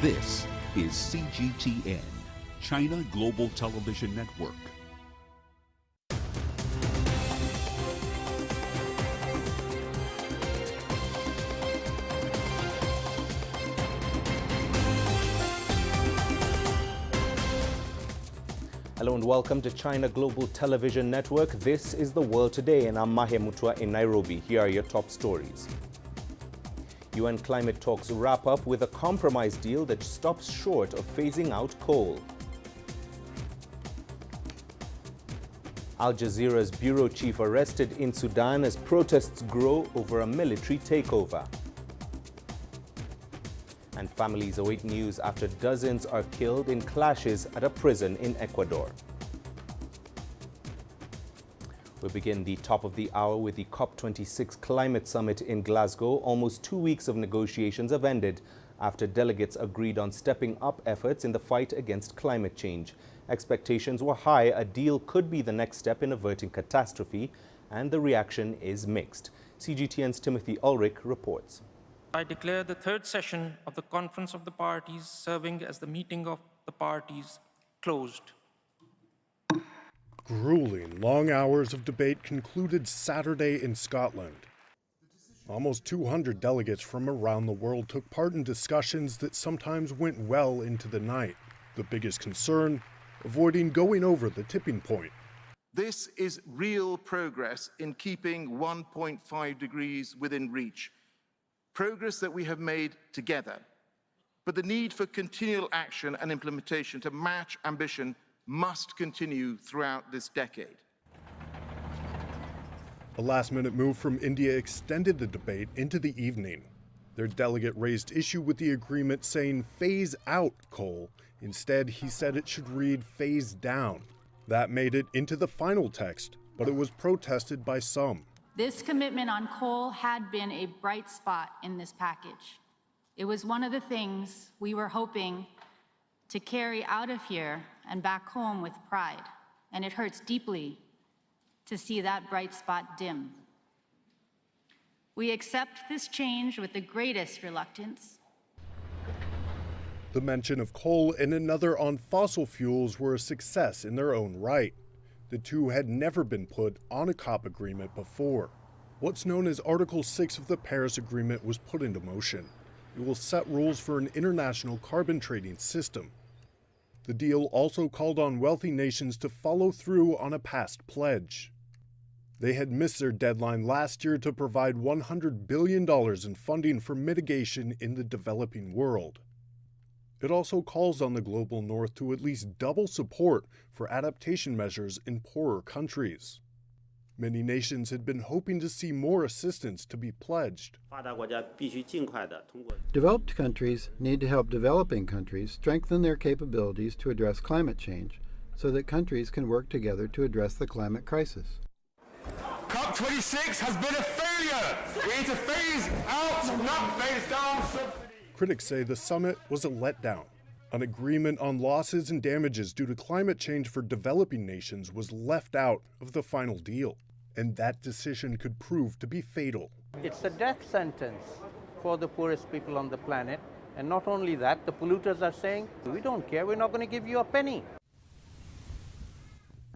This is CGTN, China Global Television Network. Hello and welcome to China Global Television Network. This is The World Today and I'm Mahia Mutua in Nairobi. Here are your top stories. UN climate talks wrap up with a compromise deal that stops short of phasing out coal. Al Jazeera's bureau chief arrested in Sudan as protests grow over a military takeover. And families await news after dozens are killed in clashes at a prison in Ecuador. We begin the top of the hour with the COP26 climate summit in Glasgow. Almost 2 weeks of negotiations have ended after delegates agreed on stepping up efforts in the fight against climate change. Expectations were high. A deal could be the next step in averting catastrophe, and the reaction is mixed. CGTN's Timothy Ulrich reports. I declare the third session of the Conference of the Parties, serving as the meeting of the parties, closed. Grueling, long hours of debate concluded Saturday in Scotland. Almost 200 delegates from around the world took part in discussions that sometimes went well into the night. The biggest concern, avoiding going over the tipping point. This is real progress in keeping 1.5 degrees within reach. Progress that we have made together. But the need for continual action and implementation to match ambition must continue throughout this decade. A last-minute move from India extended the debate into the evening. Their delegate raised issue with the agreement saying phase out coal. Instead, he said it should read phase down. That made it into the final text, but it was protested by some. This commitment on coal had been a bright spot in this package. It was one of the things we were hoping to carry out of here and back home with pride, and it hurts deeply to see that bright spot dim. We accept this change with the greatest reluctance. The mention of coal and another on fossil fuels were a success in their own right. The two had never been put on a COP agreement before. What's known as Article 6 of the Paris Agreement was put into motion. It will set rules for an international carbon trading system. The deal also called on wealthy nations to follow through on a past pledge. They had missed their deadline last year to provide $100 billion in funding for mitigation in the developing world. It also calls on the global north to at least double support for adaptation measures in poorer countries. Many nations had been hoping to see more assistance to be pledged. Developed countries need to help developing countries strengthen their capabilities to address climate change so that countries can work together to address the climate crisis. COP26 has been a failure. We need to phase out, not phase down. Critics say the summit was a letdown. An agreement on losses and damages due to climate change for developing nations was left out of the final deal, and that decision could prove to be fatal. It's a death sentence for the poorest people on the planet, and not only that, the polluters are saying, we don't care, we're not going to give you a penny.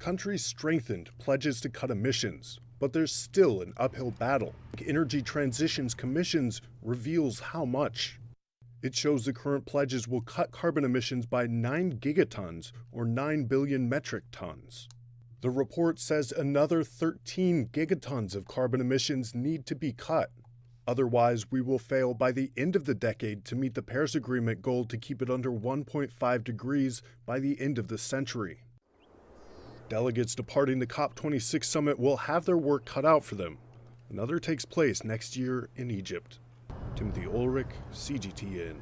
Countries strengthened pledges to cut emissions, but there's still an uphill battle. Energy Transitions Commissions reveals how much. It shows the current pledges will cut carbon emissions by 9 gigatons or 9 billion metric tons. The report says another 13 gigatons of carbon emissions need to be cut. Otherwise, we will fail by the end of the decade to meet the Paris Agreement goal to keep it under 1.5 degrees by the end of the century. Delegates departing the COP26 summit will have their work cut out for them. Another takes place next year in Egypt. Timothy Ulrich, CGTN.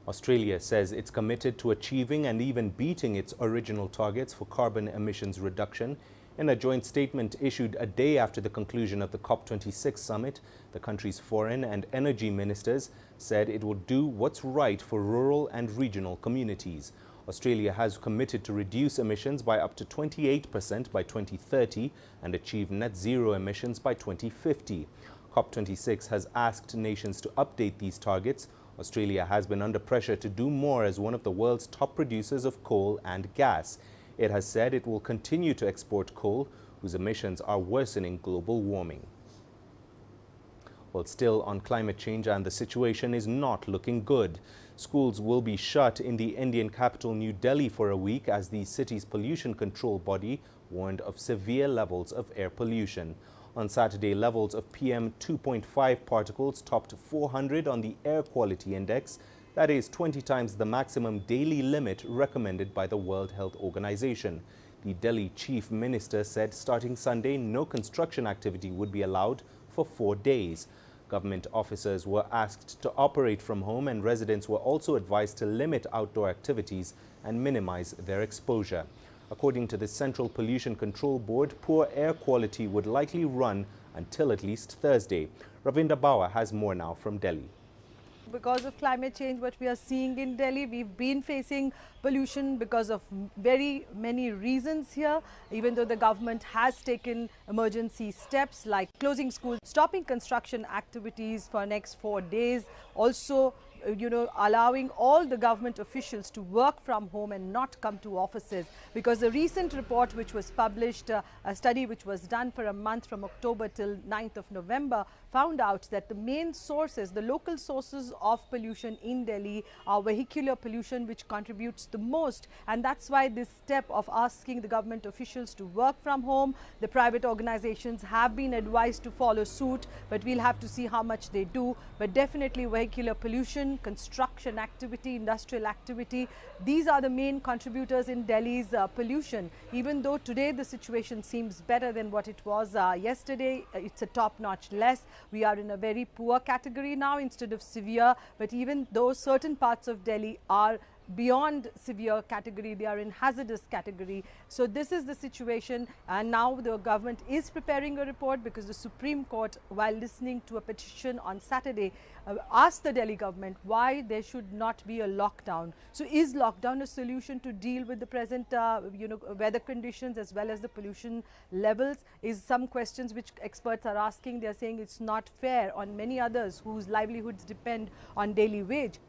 Australia says it's committed to achieving and even beating its original targets for carbon emissions reduction. In a joint statement issued a day after the conclusion of the COP26 summit, the country's foreign and energy ministers said it would do what's right for rural and regional communities. Australia has committed to reduce emissions by up to 28% by 2030 and achieve net zero emissions by 2050. COP26 has asked nations to update these targets Australia has been under pressure to do more as one of the world's top producers of coal and gas. It has said it will continue to export coal, whose emissions are worsening global warming. Well, still on climate change, and the situation is not looking good. Schools will be shut in the Indian capital New Delhi for a week as the city's pollution control body warned of severe levels of air pollution. On Saturday, levels of PM 2.5 particles topped 400 on the air quality index. That is 20 times the maximum daily limit recommended by the World Health Organization. The Delhi chief minister said starting Sunday, no construction activity would be allowed for 4 days. Government officers were asked to operate from home, and residents were also advised to limit outdoor activities and minimize their exposure. According to the Central Pollution Control Board, poor air quality would likely run until at least Thursday. Ravinda Bawa has more now from Delhi. Because of climate change, what we are seeing in Delhi, we've been facing pollution because of very many reasons here, even though the government has taken emergency steps like closing schools, stopping construction activities for next 4 days, also allowing all the government officials to work from home and not come to offices, because a recent report which was published, a study which was done for a month from October till 9th of November, found out that the main sources, the local sources of pollution in Delhi are vehicular pollution, which contributes the most. And that's why this step of asking the government officials to work from home, the private organizations have been advised to follow suit, but we'll have to see how much they do. But definitely vehicular pollution, construction activity, industrial activity, these are the main contributors in Delhi's pollution. Even though today the situation seems better than what it was yesterday, it's a top-notch less. We are in a very poor category now instead of severe, but even though certain parts of Delhi are beyond severe category, they are in hazardous category. So this is the situation, and now the government is preparing a report because the Supreme Court, while listening to a petition on Saturday, asked the Delhi government why there should not be a lockdown. So is lockdown a solution to deal with the present weather conditions as well as the pollution levels? Is some questions which experts are asking. They are saying it's not fair on many others whose livelihoods depend on daily wage.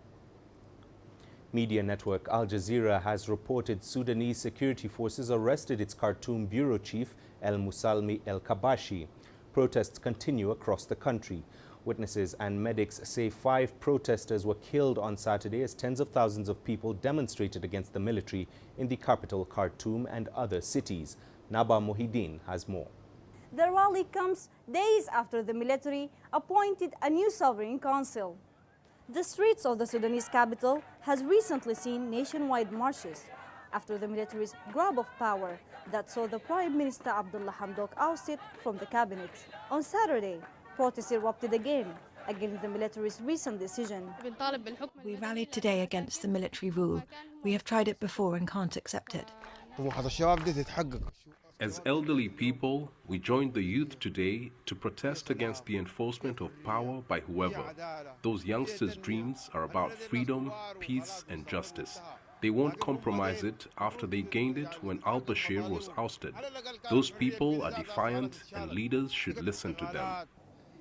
Media network Al Jazeera has reported Sudanese security forces arrested its Khartoum bureau chief El Musalmi El Kabashi. Protests continue across the country. Witnesses and medics say 5 protesters were killed on Saturday as tens of thousands of people demonstrated against the military in the capital Khartoum and other cities. Naba Mohideen has more. The rally comes days after the military appointed a new sovereign council. The streets of the Sudanese capital has recently seen nationwide marches after the military's grab of power that saw the Prime Minister Abdullah Hamdok ousted from the cabinet. On Saturday, protests erupted again against the military's recent decision. We rallied today against the military rule. We have tried it before and can't accept it. As elderly people, we joined the youth today to protest against the enforcement of power by whoever. Those youngsters' dreams are about freedom, peace, and justice. They won't compromise it after they gained it when al-Bashir was ousted. Those people are defiant, and leaders should listen to them.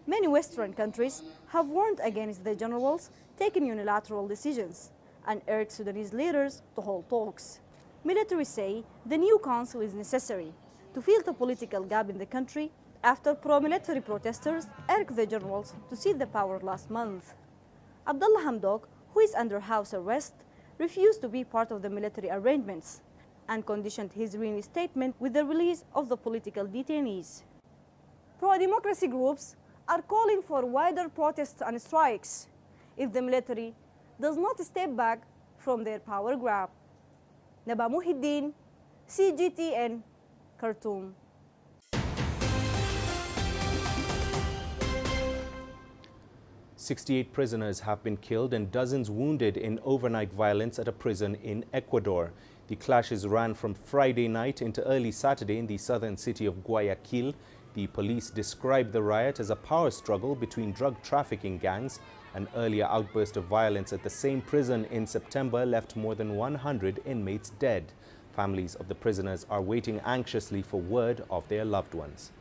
Many Western countries have warned against the generals taking unilateral decisions and urged Sudanese leaders to hold talks. Military say the new council is necessary to fill the political gap in the country after pro-military protesters urged the generals to cede the power last month. Abdullah Hamdok, who is under house arrest, refused to be part of the military arrangements and conditioned his reinstatement with the release of the political detainees. Pro-democracy groups are calling for wider protests and strikes if the military does not step back from their power grab. Naba Mohideen, CGTN, Khartoum. "68 prisoners have been killed and dozens wounded in overnight violence at a prison in Ecuador. The clashes ran from Friday night into early Saturday in the southern city of Guayaquil. The police described the riot as a power struggle between drug trafficking gangs. An earlier outburst of violence at the same prison in September left more than 100 inmates dead. Families of the prisoners are waiting anxiously for word of their loved ones.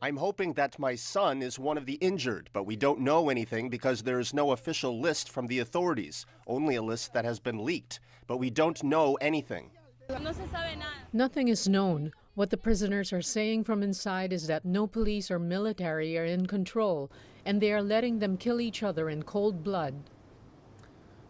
I'm hoping that my son is one of the injured, but we don't know anything because there is no official list from the authorities, only a list that has been leaked. But we don't know anything. Nothing is known. What the prisoners are saying from inside is that no police or military are in control, and they are letting them kill each other in cold blood.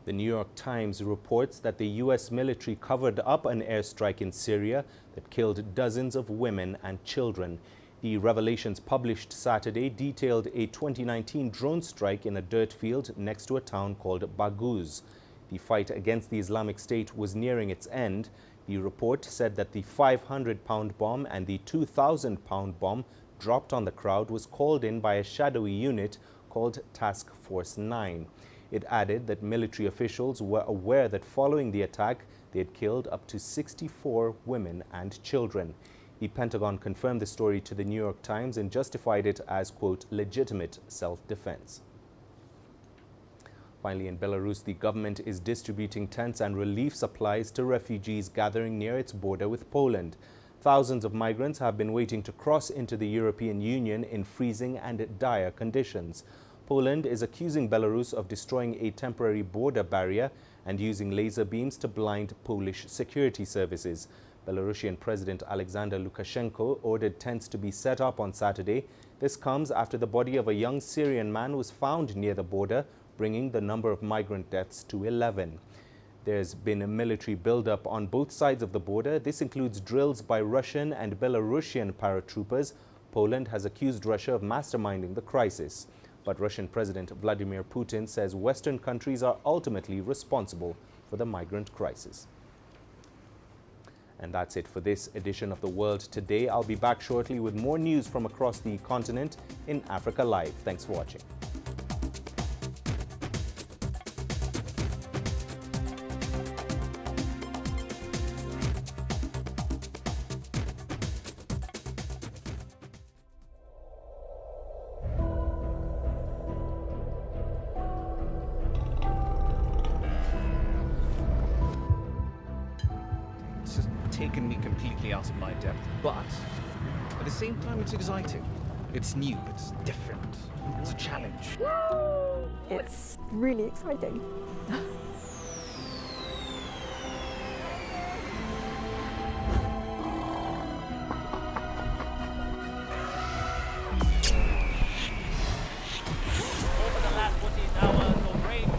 The New York Times reports that the U.S. military covered up an airstrike in Syria that killed dozens of women and children. The revelations published Saturday detailed a 2019 drone strike in a dirt field next to a town called Baghouz. The fight against the Islamic State was nearing its end. The report said that the 500-pound bomb and the 2,000-pound bomb dropped on the crowd was called in by a shadowy unit called Task Force 9. It added that military officials were aware that following the attack, they had killed up to 64 women and children. The Pentagon confirmed the story to the New York Times and justified it as, quote, legitimate self-defense. Finally, in Belarus, the government is distributing tents and relief supplies to refugees gathering near its border with Poland. Thousands of migrants have been waiting to cross into the European Union in freezing and dire conditions. Poland is accusing Belarus of destroying a temporary border barrier and using laser beams to blind Polish security services. Belarusian President Alexander Lukashenko ordered tents to be set up on Saturday. This comes after the body of a young Syrian man was found near the border, bringing the number of migrant deaths to 11. There's been a military buildup on both sides of the border. This includes drills by Russian and Belarusian paratroopers. Poland has accused Russia of masterminding the crisis. But Russian President Vladimir Putin says Western countries are ultimately responsible for the migrant crisis. And that's it for this edition of The World Today. I'll be back shortly with more news from across the continent in Africa Live. Thanks for watching. Taken me completely out of my depth, but at the same time it's exciting. It's new, it's different, it's a challenge. It's really exciting. Over the last 14 hours of rain.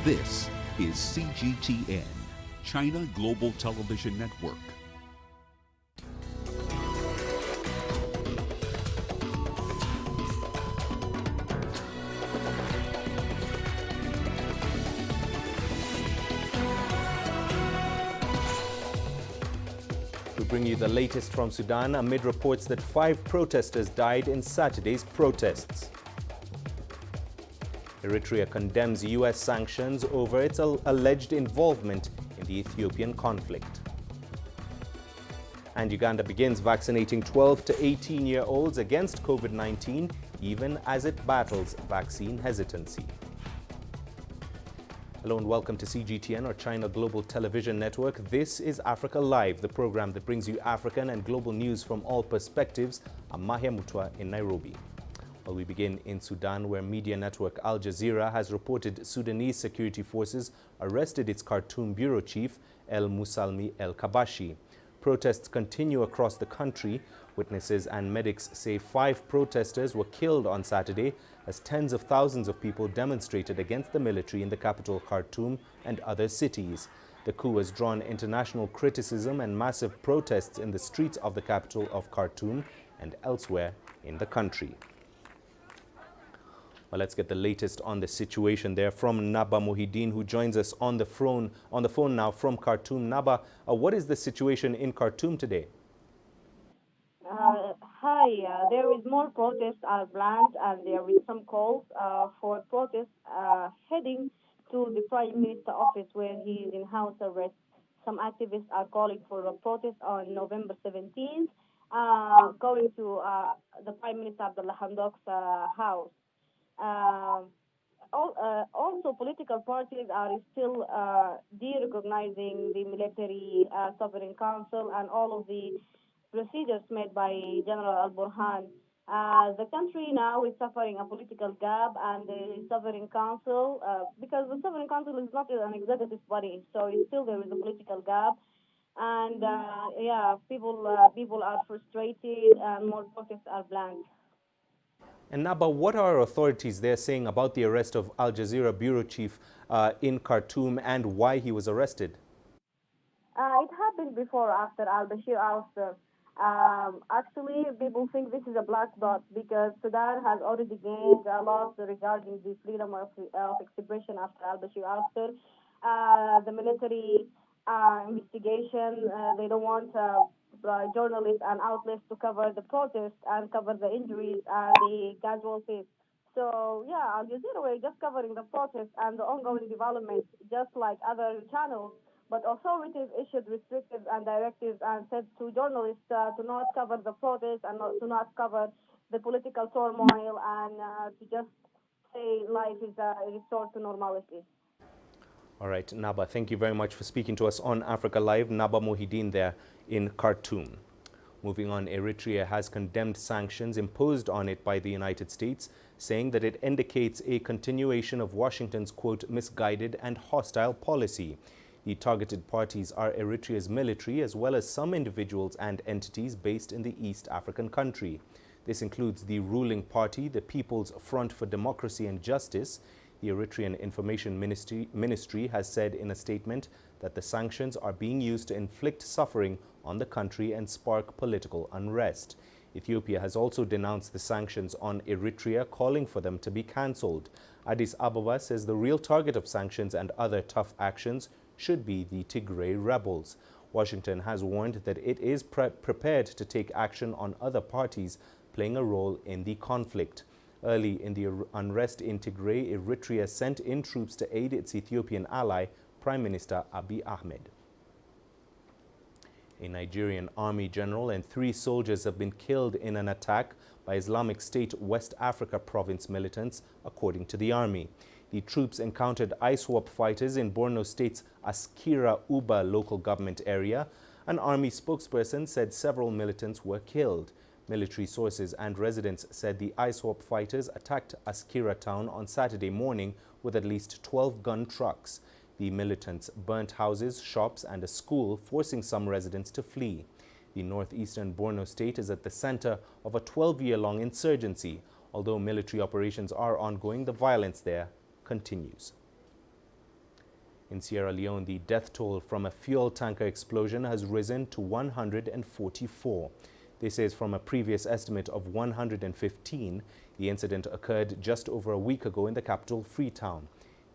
This is CGTN, China Global Television Network. We bring you the latest from Sudan amid reports that 5 protesters died in Saturday's protests. Eritrea condemns U.S. sanctions over its alleged involvement in the Ethiopian conflict. And Uganda begins vaccinating 12 to 18-year-olds against COVID-19, even as it battles vaccine hesitancy. Hello and welcome to CGTN, or China Global Television Network. This is Africa Live, the program that brings you African and global news from all perspectives. I'm Mahia Mutua in Nairobi. Well, we begin in Sudan, where media network Al Jazeera has reported Sudanese security forces arrested its Khartoum bureau chief, El Musalmi El Kabashi. Protests continue across the country. Witnesses and medics say 5 protesters were killed on Saturday as tens of thousands of people demonstrated against the military in the capital Khartoum and other cities. The coup has drawn international criticism and massive protests in the streets of the capital of Khartoum and elsewhere in the country. Well, let's get the latest on the situation there from Naba Mohideen, who joins us on the phone now from Khartoum. Naba, what is the situation in Khartoum today? Hi, there is more protests are planned, and there is some calls for protests heading to the Prime Minister office, where he is in house arrest. Some activists are calling for a protest on November 17th, going to the Prime Minister Abdullah Hamdok's house. Also, political parties are still de-recognizing the military sovereign council and all of the procedures made by General Al-Burhan. The country now is suffering a political gap, and the sovereign council, because the sovereign council is not an executive body, so still there is a political gap. And people are frustrated, and more protests are planned. And Naba, what are authorities there saying about the arrest of Al Jazeera bureau chief in Khartoum and why he was arrested? It happened before, after al-Bashir ouster. Actually, people think this is a black dot because Sudan has already gained a lot regarding the freedom of expression after al-Bashir ouster. The military investigation, they don't want journalists and outlets to cover the protests and cover the injuries and the casualties. So, Al Jazeera were just covering the protests and the ongoing developments, just like other channels. But authorities issued restrictions and directives and said to journalists to not cover the protests and to not cover the political turmoil, and to just say life is restored to normality. All right, Naba, thank you very much for speaking to us on Africa Live. Naba Mohideen there in Khartoum. Moving on, Eritrea has condemned sanctions imposed on it by the United States, saying that it indicates a continuation of Washington's, quote, misguided and hostile policy. The targeted parties are Eritrea's military, as well as some individuals and entities based in the East African country. This includes the ruling party, the People's Front for Democracy and Justice. The Eritrean Information Ministry has said in a statement that the sanctions are being used to inflict suffering on the country and spark political unrest. Ethiopia has also denounced the sanctions on Eritrea, calling for them to be cancelled. Addis Ababa says the real target of sanctions and other tough actions should be the Tigray rebels. Washington has warned that it is prepared to take action on other parties playing a role in the conflict. Early in the unrest in Tigray, Eritrea sent in troops to aid its Ethiopian ally, Prime Minister Abiy Ahmed. A Nigerian Army General and 3 soldiers have been killed in an attack by Islamic State West Africa province militants, according to the army. The troops encountered ISWAP fighters in Borno State's Askira Uba local government area. An army spokesperson said several militants were killed. Military sources and residents said the ISWAP fighters attacked Askira town on Saturday morning with at least 12 gun trucks. The militants burnt houses, shops and a school, forcing some residents to flee. The northeastern Borno state is at the center of a 12-year-long insurgency. Although military operations are ongoing, the violence there continues. In Sierra Leone, the death toll from a fuel tanker explosion has risen to 144. This is from a previous estimate of 115. The incident occurred just over a week ago in the capital, Freetown.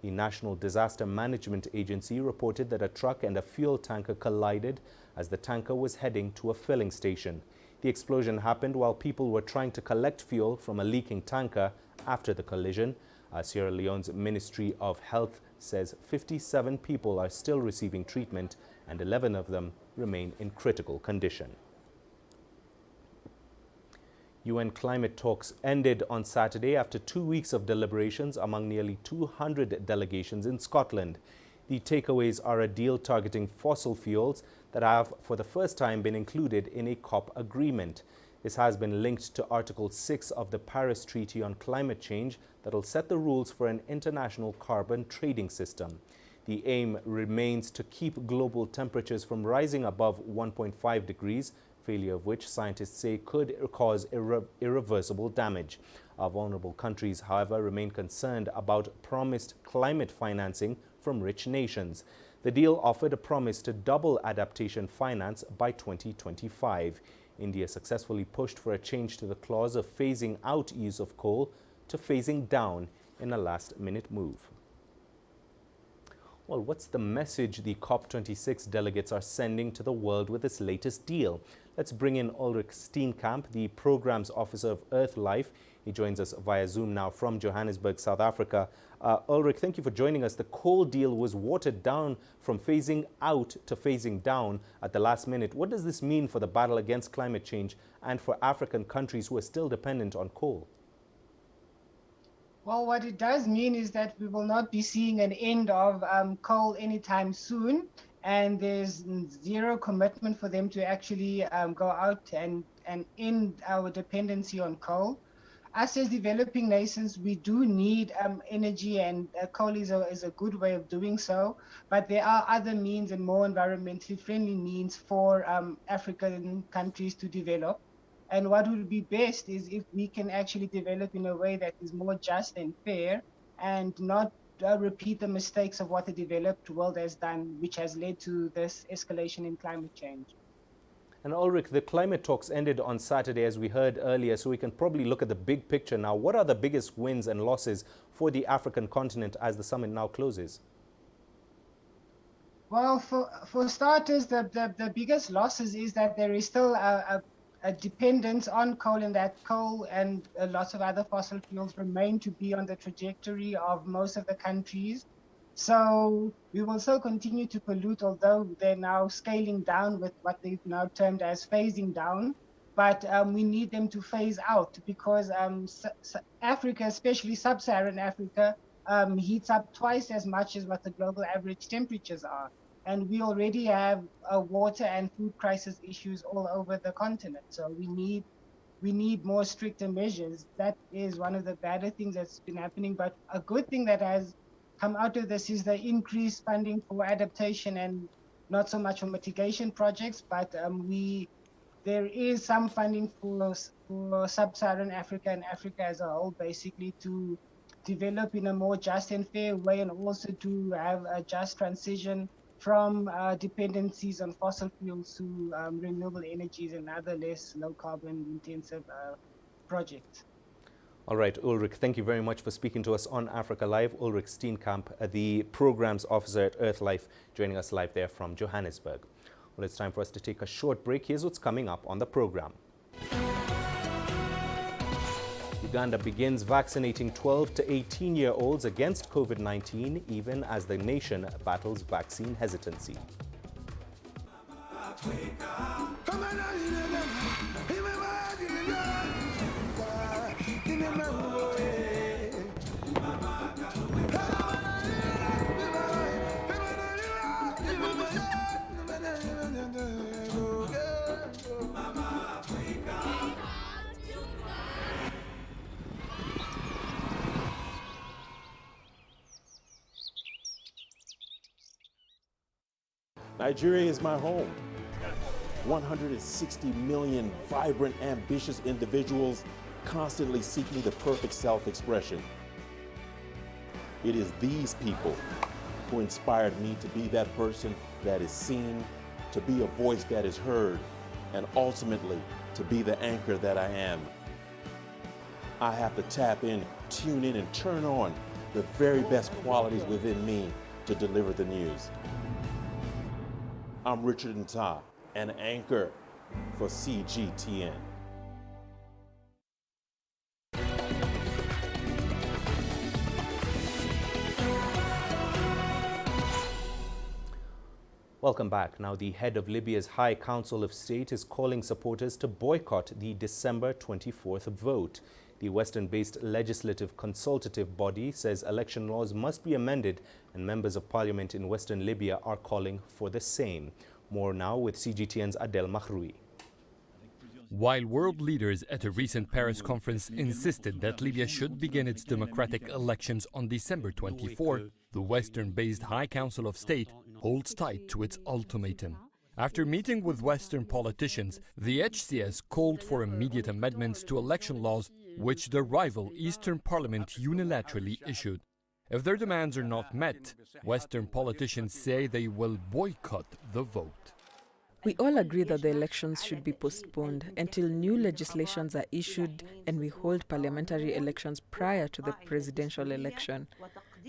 The National Disaster Management Agency reported that a truck and a fuel tanker collided as the tanker was heading to a filling station. The explosion happened while people were trying to collect fuel from a leaking tanker after the collision. Sierra Leone's Ministry of Health says 57 people are still receiving treatment and 11 of them remain in critical condition. UN climate talks ended on Saturday after 2 weeks of deliberations among nearly 200 delegations in Scotland. The takeaways are a deal targeting fossil fuels that have for the first time been included in a COP agreement. This has been linked to Article 6 of the Paris Treaty on Climate Change that will set the rules for an international carbon trading system. The aim remains to keep global temperatures from rising above 1.5 degrees, failure of which scientists say could cause irreversible damage. Vulnerable countries, however, remain concerned about promised climate financing from rich nations. The deal offered a promise to double adaptation finance by 2025. India successfully pushed for a change to the clause of phasing out use of coal to phasing down in a last-minute move. Well, what's the message the COP26 delegates are sending to the world with this latest deal? Let's bring in Ulrich Steenkamp, the Programs Officer of Earth Life. He joins us via Zoom now from Johannesburg, South Africa. Ulrich, thank you for joining us. The coal deal was watered down from phasing out to phasing down at the last minute. What does this mean for the battle against climate change and for African countries who are still dependent on coal? Well, what it does mean is that we will not be seeing an end of coal anytime soon, and there's zero commitment for them to actually go out and end our dependency on coal. Us as developing nations, we do need energy, and coal is a good way of doing so, but there are other means and more environmentally friendly means for African countries to develop. And what would be best is if we can actually develop in a way that is more just and fair and not repeat the mistakes of what the developed world has done, which has led to this escalation in climate change. And Ulrich, the climate talks ended on Saturday, as we heard earlier, so we can probably look at the big picture now. What are the biggest wins and losses for the African continent as the summit now closes? Well, for starters, the biggest losses is that there is still a dependence on coal, and that coal and lots of other fossil fuels remain to be on the trajectory of most of the countries. So we will still continue to pollute, although they're now scaling down with what they've now termed as phasing down. But we need them to phase out because Africa, especially sub-Saharan Africa, heats up twice as much as what the global average temperatures are. And we already have water and food crisis issues all over the continent. So we need more stricter measures. That is one of the better things that's been happening. But a good thing that has come out of this is the increased funding for adaptation and not so much for mitigation projects, but there is some funding for sub-Saharan Africa and Africa as a whole, basically to develop in a more just and fair way, and also to have a just transition from dependencies on fossil fuels to renewable energies and other less low carbon intensive projects. All right, Ulrich, thank you very much for speaking to us on Africa Live. Ulrich Steenkamp, the Programs Officer at Earth Life, joining us live there from Johannesburg. Well, it's time for us to take a short break. Here's what's coming up on the program. Uganda begins vaccinating 12 to 18-year-olds against COVID-19, even as the nation battles vaccine hesitancy. Nigeria is my home. 160 million vibrant, ambitious individuals constantly seeking the perfect self-expression. It is these people who inspired me to be that person that is seen, to be a voice that is heard, and ultimately to be the anchor that I am. I have to tap in, tune in, and turn on the very best qualities within me to deliver the news. I'm Richard Nta, an anchor for CGTN. Welcome back. Now, the head of Libya's High Council of State is calling supporters to boycott the December 24th vote. The Western-based legislative consultative body says election laws must be amended, and members of parliament in Western Libya are calling for the same. More now with CGTN's Adel Mahroui. While world leaders at a recent Paris conference insisted that Libya should begin its democratic elections on December 24, the Western-based High Council of State holds tight to its ultimatum. After meeting with Western politicians, the HCS called for immediate amendments to election laws, which the rival Eastern Parliament unilaterally issued. If their demands are not met, Western politicians say they will boycott the vote. We all agree that the elections should be postponed until new legislations are issued and we hold parliamentary elections prior to the presidential election.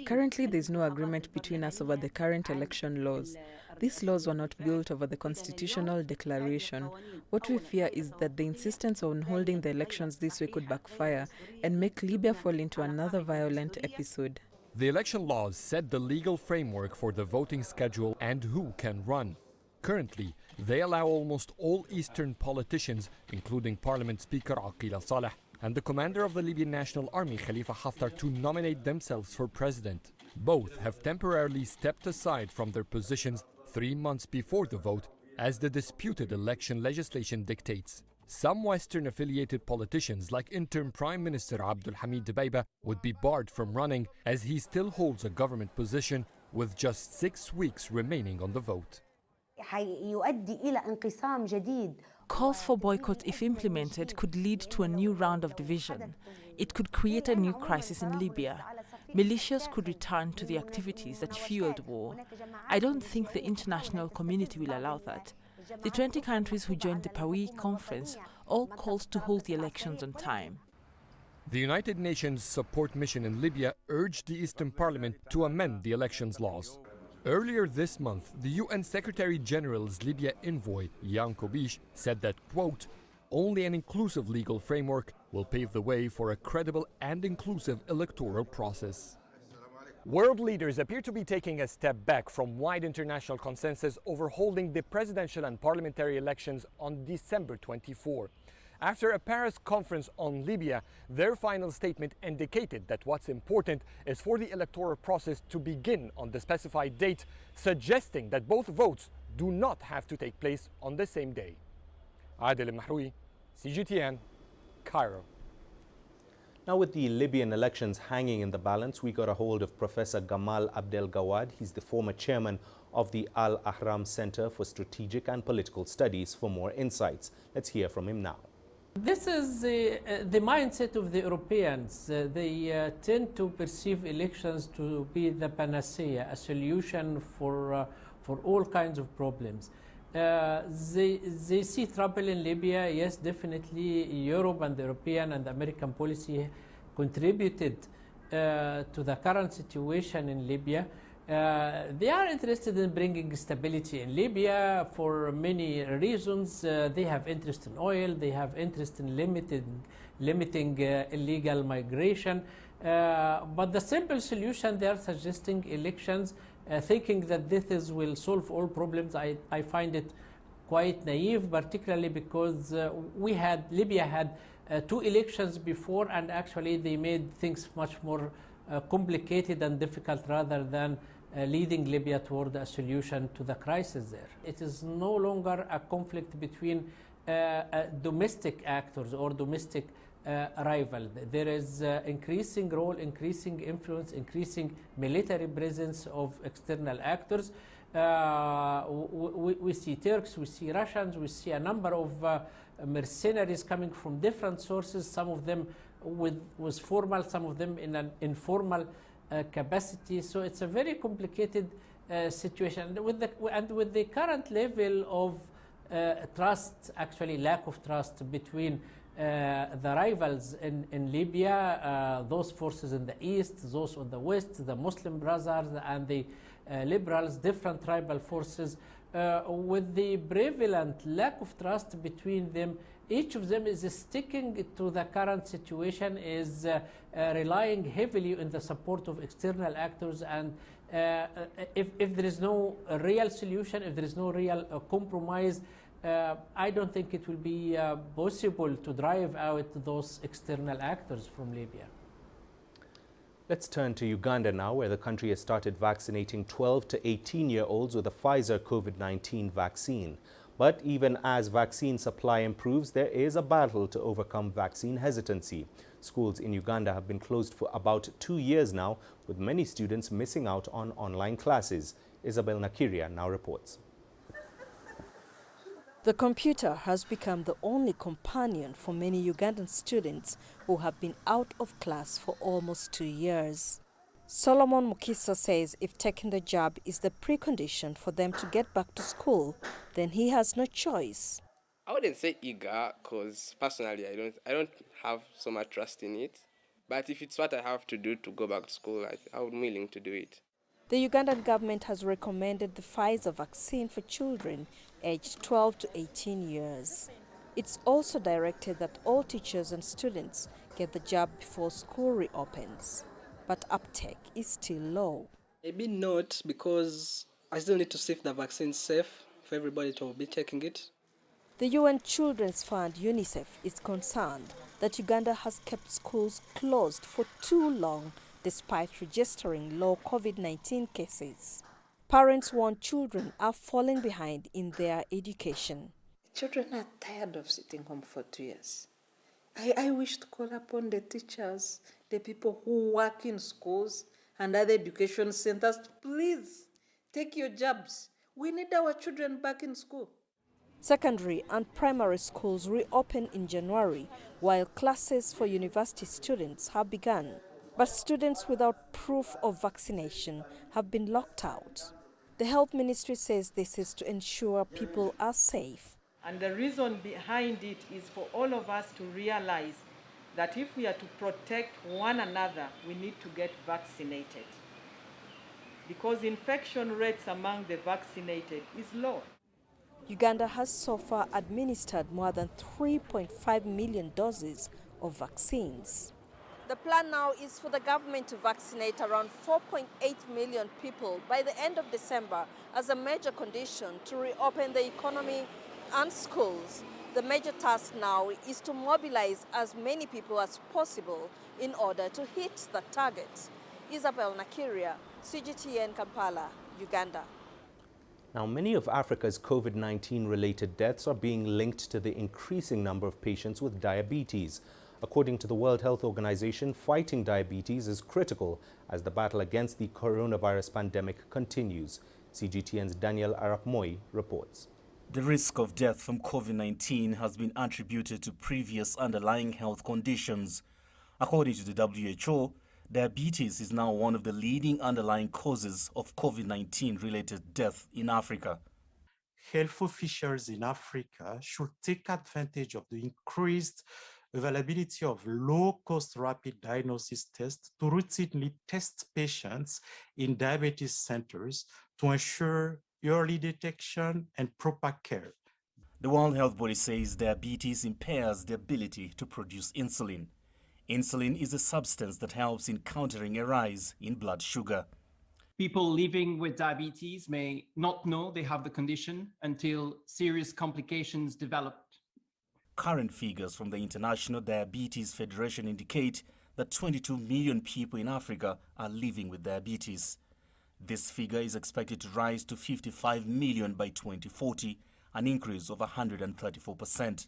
Currently, there is no agreement between us over the current election laws. These laws were not built over the constitutional declaration. What we fear is that the insistence on holding the elections this way could backfire and make Libya fall into another violent episode. The election laws set the legal framework for the voting schedule and who can run. Currently, they allow almost all Eastern politicians, including Parliament Speaker Aqila Saleh and the commander of the Libyan National Army, Khalifa Haftar, to nominate themselves for president. Both have temporarily stepped aside from their positions 3 months before the vote, as the disputed election legislation dictates. Some Western-affiliated politicians, like interim Prime Minister Abdul Hamid Dbeiba, would be barred from running, as he still holds a government position with just 6 weeks remaining on the vote. Calls for boycott, if implemented, could lead to a new round of division. It could create a new crisis in Libya. Militias could return to the activities that fueled war. I don't think the international community will allow that. The 20 countries who joined the Paris conference all called to hold the elections on time. The United Nations support mission in Libya urged the Eastern Parliament to amend the elections laws. Earlier this month, the UN Secretary General's Libya envoy, Jan Kobish, said that, quote, only an inclusive legal framework will pave the way for a credible and inclusive electoral process. World leaders appear to be taking a step back from wide international consensus over holding the presidential and parliamentary elections on December 24. After a Paris conference on Libya, their final statement indicated that what's important is for the electoral process to begin on the specified date, suggesting that both votes do not have to take place on the same day. Adel Mahroui, CGTN, Cairo. Now, with the Libyan elections hanging in the balance, we got a hold of Professor Gamal Abdel Gawad. He's the former chairman of the Al Ahram Center for Strategic and Political Studies, for more insights. Let's hear from him now. This is the mindset of the Europeans. They tend to perceive elections to be the panacea, a solution for all kinds of problems. They see trouble in Libya. Yes, definitely Europe and the European and American policy contributed to the current situation in Libya. They are interested in bringing stability in Libya for many reasons. They have interest in oil, they have interest in limiting illegal migration. But the simple solution they are suggesting elections, thinking that will solve all problems, I find it quite naive, particularly because Libya had 2 elections before, and actually they made things much more complicated and difficult rather than leading Libya toward a solution to the crisis there. It is no longer a conflict between domestic actors or domestic rival. There is increasing role, increasing influence, increasing military presence of external actors. We see Turks, we see Russians, we see a number of mercenaries coming from different sources, some of them with formal, some of them in an informal capacity. So it's a very complicated situation. With the current level of trust, actually lack of trust between the rivals in Libya, those forces in the east, those on the west, the Muslim Brothers and the liberals, different tribal forces, with the prevalent lack of trust between them, each of them is sticking to the current situation, is relying heavily on the support of external actors, and if there is no real solution, if there is no real compromise, I don't think it will be possible to drive out those external actors from Libya. Let's turn to Uganda now, where the country has started vaccinating 12 to 18-year-olds with the Pfizer COVID-19 vaccine. But even as vaccine supply improves, there is a battle to overcome vaccine hesitancy. Schools in Uganda have been closed for about 2 years now, with many students missing out on online classes. Isabel Nakiria now reports. The computer has become the only companion for many Ugandan students who have been out of class for almost 2 years. Solomon Mukisa says if taking the job is the precondition for them to get back to school, then he has no choice. I wouldn't say eager, because personally I don't have so much trust in it. But if it's what I have to do to go back to school, I'm willing to do it. The Ugandan government has recommended the Pfizer vaccine for children aged 12 to 18 years. It's also directed that all teachers and students get the jab before school reopens. But uptake is still low. Maybe not, because I still need to see if the vaccine is safe for everybody to be taking it. The UN Children's Fund, UNICEF, is concerned that Uganda has kept schools closed for too long despite registering low COVID-19 cases. Parents warn children are falling behind in their education. Children are tired of sitting home for 2 years. I wish to call upon the teachers, the people who work in schools and other education centers, please take your jobs. We need our children back in school. Secondary and primary schools reopen in January, while classes for university students have begun. But students without proof of vaccination have been locked out. The Health Ministry says this is to ensure people are safe. And the reason behind it is for all of us to realize that if we are to protect one another, we need to get vaccinated. Because infection rates among the vaccinated is low. Uganda has so far administered more than 3.5 million doses of vaccines. The plan now is for the government to vaccinate around 4.8 million people by the end of December as a major condition to reopen the economy and schools. The major task now is to mobilize as many people as possible in order to hit the target. Isabel Nakiria, CGTN Kampala, Uganda. Now, many of Africa's COVID-19 related deaths are being linked to the increasing number of patients with diabetes. According to the World Health Organization, fighting diabetes is critical as the battle against the coronavirus pandemic continues. CGTN's Daniel Arap Moi reports. The risk of death from COVID-19 has been attributed to previous underlying health conditions. According to the WHO, diabetes is now one of the leading underlying causes of COVID-19 related death in Africa. Health officials in Africa should take advantage of the increased availability of low-cost rapid diagnosis tests to routinely test patients in diabetes centers to ensure early detection and proper care. The World Health Body says diabetes impairs the ability to produce insulin. Insulin is a substance that helps in countering a rise in blood sugar. People living with diabetes may not know they have the condition until serious complications develop. Current figures from the International Diabetes Federation indicate that 22 million people in Africa are living with diabetes. This figure is expected to rise to 55 million by 2040, an increase of 134%.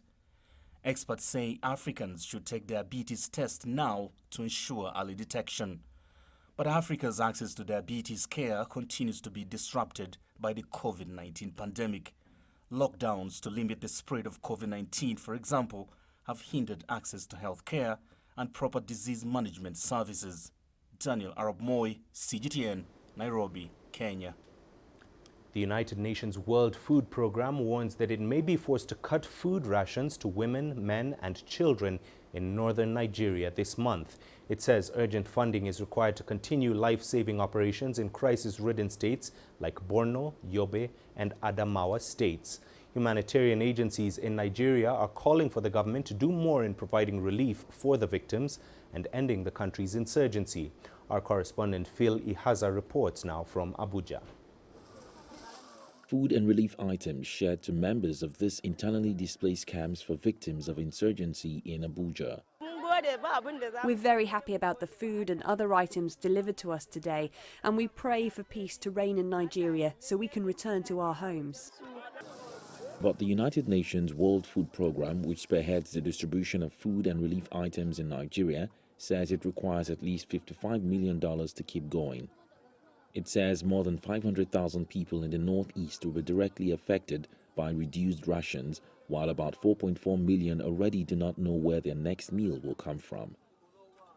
Experts say Africans should take diabetes tests now to ensure early detection. But Africa's access to diabetes care continues to be disrupted by the COVID-19 pandemic. Lockdowns to limit the spread of COVID-19, for example, have hindered access to health care and proper disease management services. Daniel Arab Moi, CGTN, Nairobi, Kenya. The United Nations World Food Programme warns that it may be forced to cut food rations to women, men and children in northern Nigeria this month. It says urgent funding is required to continue life-saving operations in crisis-ridden states like Borno, Yobe and Adamawa states. Humanitarian agencies in Nigeria are calling for the government to do more in providing relief for the victims and ending the country's insurgency. Our correspondent Phil Ihaza reports now from Abuja. Food and relief items shared to members of this internally displaced camps for victims of insurgency in Abuja. We're very happy about the food and other items delivered to us today, and we pray for peace to reign in Nigeria so we can return to our homes. But the United Nations World Food Programme, which spearheads the distribution of food and relief items in Nigeria, says it requires at least $55 million to keep going. It says more than 500,000 people in the northeast will be directly affected by reduced rations, while about 4.4 million already do not know where their next meal will come from.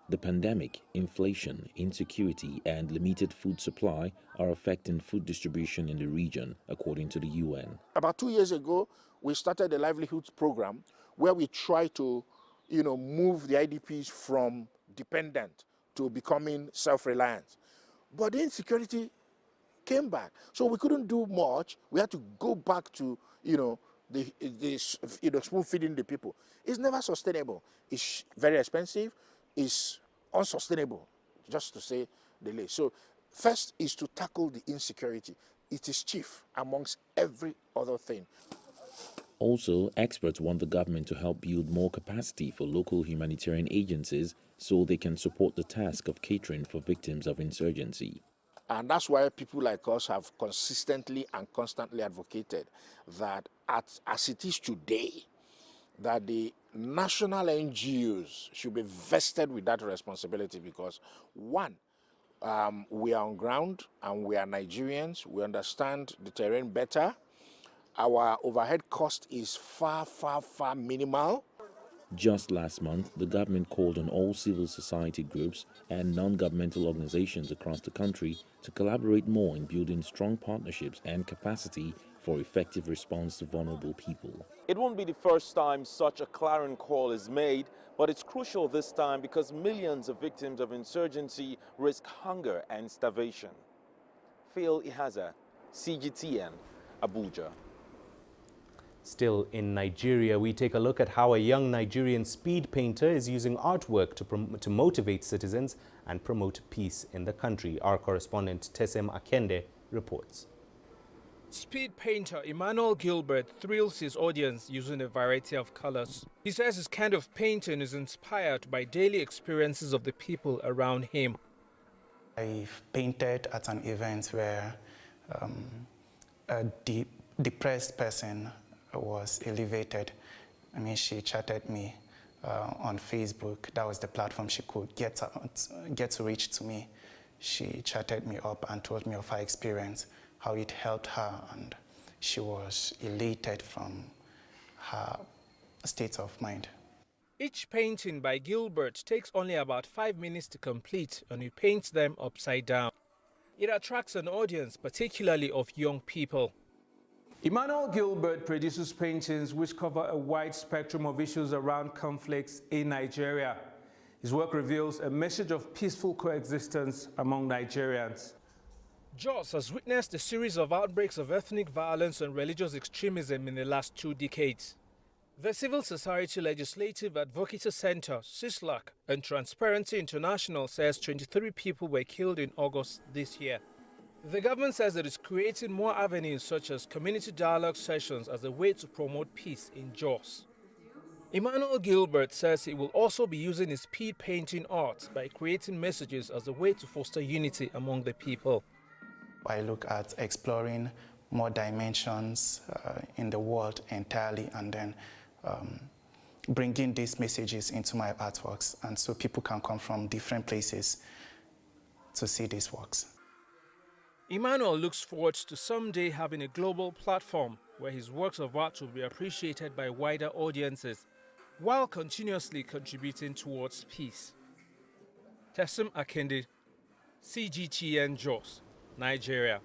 The pandemic, inflation, insecurity, and limited food supply are affecting food distribution in the region, according to the UN. About 2 years ago, we started a livelihoods program where we try to, move the IDPs from dependent to becoming self-reliant. But the insecurity came back, so we couldn't do much. We had to go back to, spoon feeding the people. It's never sustainable. It's very expensive. It's unsustainable, just to say the least. So, first is to tackle the insecurity. It is chief amongst every other thing. Also, experts want the government to help build more capacity for local humanitarian agencies so they can support the task of catering for victims of insurgency. And that's why people like us have consistently and constantly advocated that as it is today, that the national NGOs should be vested with that responsibility because, one, we are on ground and we are Nigerians. We understand the terrain better. Our overhead cost is far, far, far minimal. Just last month, the government called on all civil society groups and non-governmental organizations across the country to collaborate more in building strong partnerships and capacity for effective response to vulnerable people. It won't be the first time such a clarion call is made, but it's crucial this time because millions of victims of insurgency risk hunger and starvation. Phil Ihaza, CGTN, Abuja. Still in Nigeria, we take a look at how a young Nigerian speed painter is using artwork to motivate citizens and promote peace in the country. Our correspondent Tesem Akende reports. Speed painter Emmanuel Gilbert thrills his audience using a variety of colors. He says his kind of painting is inspired by daily experiences of the people around him. I've painted at an event where a depressed person was elevated. She chatted me on Facebook. That was the platform she could get to reach to me. She chatted me up and told me of her experience, how it helped her, and she was elated from her state of mind. Each painting by Gilbert takes only about 5 minutes to complete, and he paints them upside down. It attracts an audience, particularly of young people. Emmanuel Gilbert produces paintings which cover a wide spectrum of issues around conflicts in Nigeria. His work reveals a message of peaceful coexistence among Nigerians. Jos has witnessed a series of outbreaks of ethnic violence and religious extremism in the last 2 decades. The Civil Society Legislative Advocacy Center, CISLAC, and Transparency International says 23 people were killed in August this year. The government says it is creating more avenues such as community dialogue sessions as a way to promote peace in Jos. Emmanuel Gilbert says he will also be using his speed painting art by creating messages as a way to foster unity among the people. I look at exploring more dimensions in the world entirely and then bringing these messages into my artworks, and so people can come from different places to see these works. Emmanuel looks forward to someday having a global platform where his works of art will be appreciated by wider audiences while continuously contributing towards peace. Tesem Akende, CGTN Jos, Nigeria.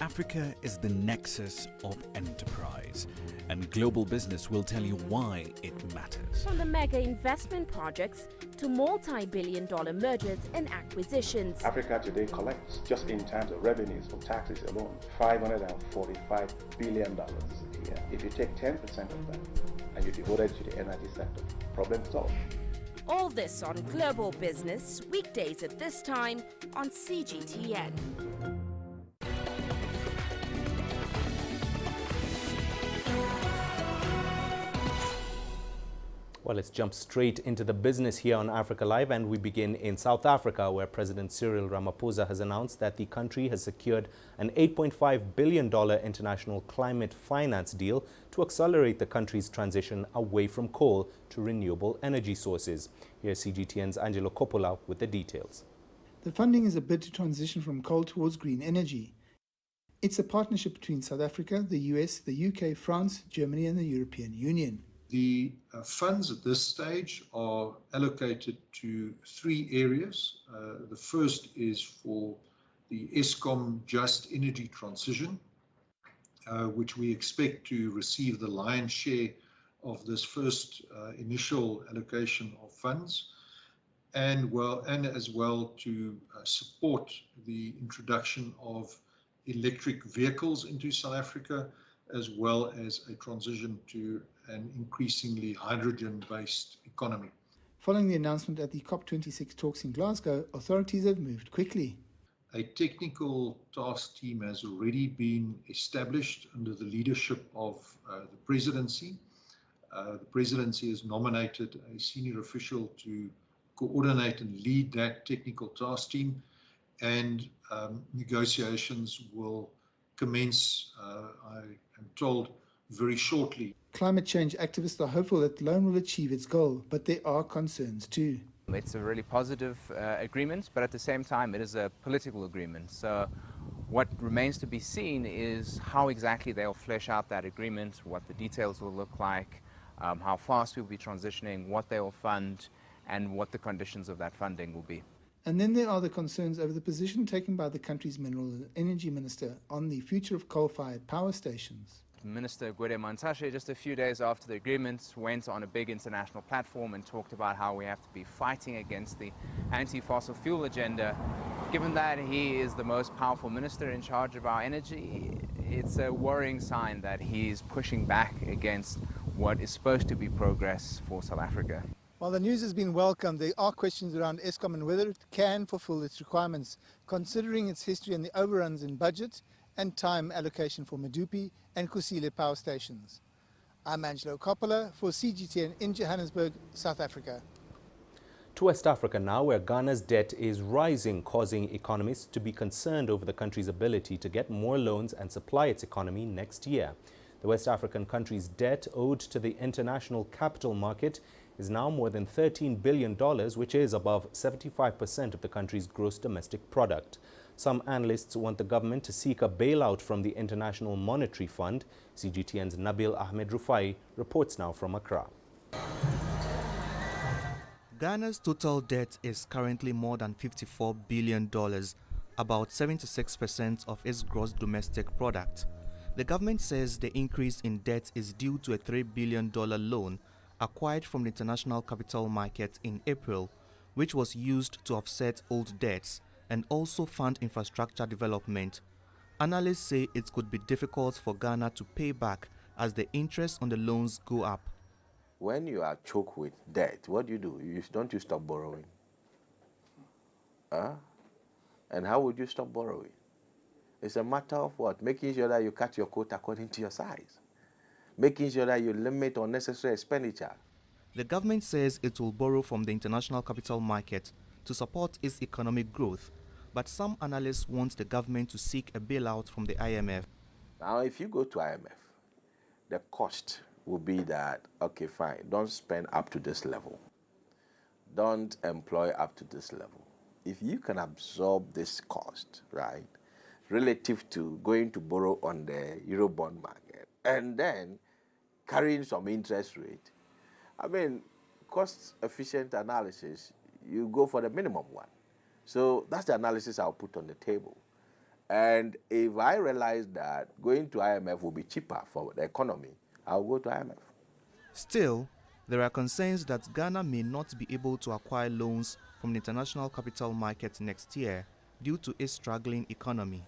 Africa is the nexus of enterprise, and global business will tell you why it matters. From the mega investment projects to multi-billion-dollar mergers and acquisitions. Africa today collects, just in terms of revenues from taxes alone, $545 billion a year. If you take 10% of that and you devote it to the energy sector, problem solved. All this on Global Business, weekdays at this time on CGTN. Well, let's jump straight into the business here on Africa Live, and we begin in South Africa, where President Cyril Ramaphosa has announced that the country has secured an $8.5 billion international climate finance deal to accelerate the country's transition away from coal to renewable energy sources. Here's CGTN's Angelo Coppola with the details. The funding is a bid to transition from coal towards green energy. It's a partnership between South Africa, the US, the UK, France, Germany and the European Union. The funds at this stage are allocated to three areas. The first is for the Eskom Just Energy Transition, which we expect to receive the lion's share of this first initial allocation of funds, and as well to support the introduction of electric vehicles into South Africa, as well as a transition to an increasingly hydrogen-based economy. Following the announcement at the COP26 talks in Glasgow, authorities have moved quickly. A technical task team has already been established under the leadership of the presidency. The presidency has nominated a senior official to coordinate and lead that technical task team, and negotiations will commence, I am told, very shortly. Climate change activists are hopeful that Leone will achieve its goal, but there are concerns too. It's a really positive agreement, but at the same time it is a political agreement. So what remains to be seen is how exactly they'll flesh out that agreement, what the details will look like, how fast we'll be transitioning, what they will fund, and what the conditions of that funding will be. And then there are the concerns over the position taken by the country's mineral and energy minister on the future of coal-fired power stations. Minister Gwede Mantashe, just a few days after the agreement, went on a big international platform and talked about how we have to be fighting against the anti-fossil fuel agenda. Given that he is the most powerful minister in charge of our energy, it's a worrying sign that he's pushing back against what is supposed to be progress for South Africa. While the news has been welcomed, there are questions around Eskom and whether it can fulfill its requirements, considering its history and the overruns in budget and time allocation for Medupi and Kusile power stations. I'm Angelo Coppola for CGTN in Johannesburg, South Africa. To West Africa now, where Ghana's debt is rising, causing economists to be concerned over the country's ability to get more loans and supply its economy next year. The West African country's debt owed to the international capital market is now more than $13 billion, which is above 75% of the country's gross domestic product. Some analysts want the government to seek a bailout from the International Monetary Fund. CGTN's Nabil Ahmed Rufai reports now from Accra. Ghana's total debt is currently more than $54 billion, about 76% of its gross domestic product. The government says the increase in debt is due to a $3 billion loan acquired from the international capital market in April, which was used to offset old debts and also fund infrastructure development. Analysts say it could be difficult for Ghana to pay back as the interest on the loans go up. When you are choked with debt, what do? Don't you stop borrowing? And how would you stop borrowing? It's a matter of what? Making sure that you cut your coat according to your size. Making sure that you limit unnecessary expenditure. The government says it will borrow from the international capital market to support its economic growth, but some analysts want the government to seek a bailout from the IMF. Now, if you go to IMF, the cost will be that, okay, fine, don't spend up to this level. Don't employ up to this level. If you can absorb this cost, right, relative to going to borrow on the Eurobond market and then carrying some interest rate, I mean, cost-efficient analysis, you go for the minimum one. So that's the analysis I'll put on the table. And if I realize that going to IMF will be cheaper for the economy, I'll go to IMF. Still, there are concerns that Ghana may not be able to acquire loans from the international capital market next year due to its struggling economy.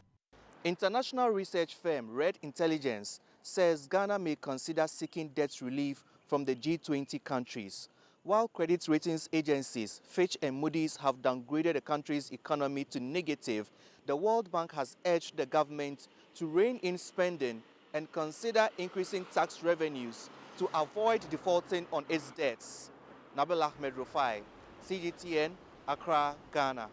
International research firm Red Intelligence says Ghana may consider seeking debt relief from the G20 countries. While credit ratings agencies Fitch and Moody's have downgraded the country's economy to negative, the World Bank has urged the government to rein in spending and consider increasing tax revenues to avoid defaulting on its debts. Nabil Ahmed Rufai, CGTN, Accra, Ghana.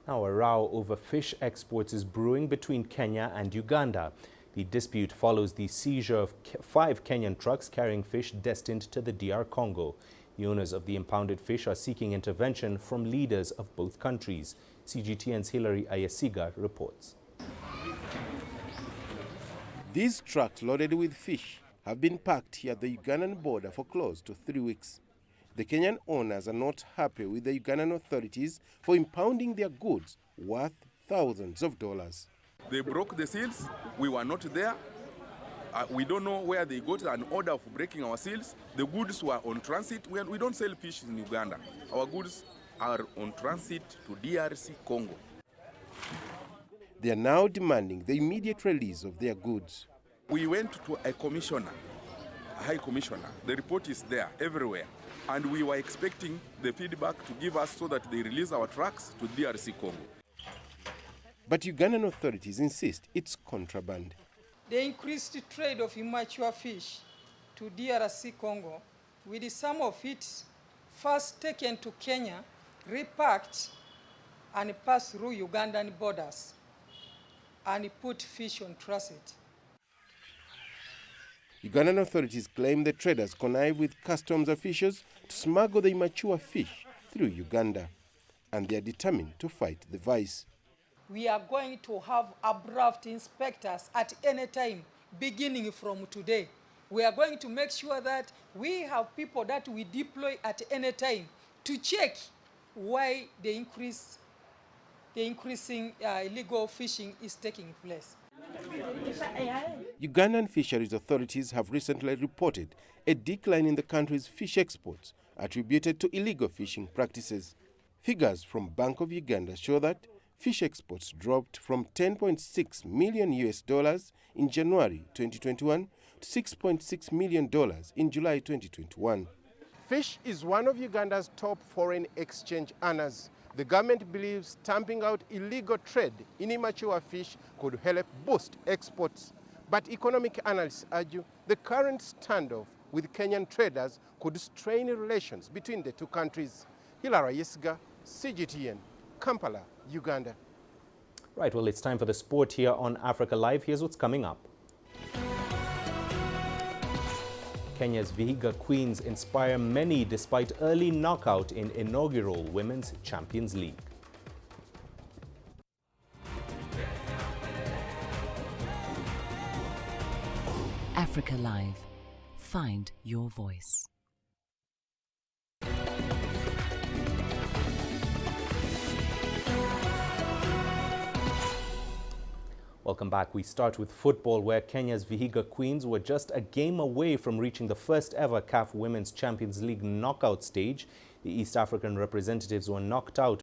Now, a row over fish exports is brewing between Kenya and Uganda. The dispute follows the seizure of 5 Kenyan trucks carrying fish destined to the DR Congo. The owners of the impounded fish are seeking intervention from leaders of both countries. CGTN's Hilary Ayesiga reports. These trucks loaded with fish have been parked here at the Ugandan border for close to 3 weeks. The Kenyan owners are not happy with the Ugandan authorities for impounding their goods worth thousands of dollars. They broke the seals. We were not there. We don't know where they got an order for breaking our seals. The goods were on transit. We don't sell fish in Uganda. Our goods are on transit to DRC Congo. They are now demanding the immediate release of their goods. We went to a commissioner, a high commissioner. The report is there everywhere. And we were expecting the feedback to give us so that they release our trucks to DRC Congo. But Ugandan authorities insist it's contraband. The increased trade of immature fish to DRC Congo, with some of it first taken to Kenya, repacked and passed through Ugandan borders and put fish on transit. Ugandan authorities claim the traders connive with customs officials to smuggle the immature fish through Uganda, and they are determined to fight the vice. We are going to have abrupt inspectors at any time, beginning from today. We are going to make sure that we have people that we deploy at any time to check why the increasing illegal fishing is taking place. Ugandan fisheries authorities have recently reported a decline in the country's fish exports attributed to illegal fishing practices. Figures from Bank of Uganda show that fish exports dropped from $10.6 million in January 2021 to $6.6 million in July 2021. Fish is one of Uganda's top foreign exchange earners. The government believes stamping out illegal trade in immature fish could help boost exports. But economic analysts argue the current standoff with Kenyan traders could strain relations between the two countries. Hilary Ayesiga, CGTN, Kampala, Uganda. Right, well, it's time for the sport here on Africa Live. Here's what's coming up. Kenya's Vihiga Queens inspire many despite early knockout in inaugural Women's Champions League. Africa Live. Find your voice. Welcome back. We start with football, where Kenya's Vihiga Queens were just a game away from reaching the first ever CAF Women's Champions League knockout stage. The East African representatives were knocked out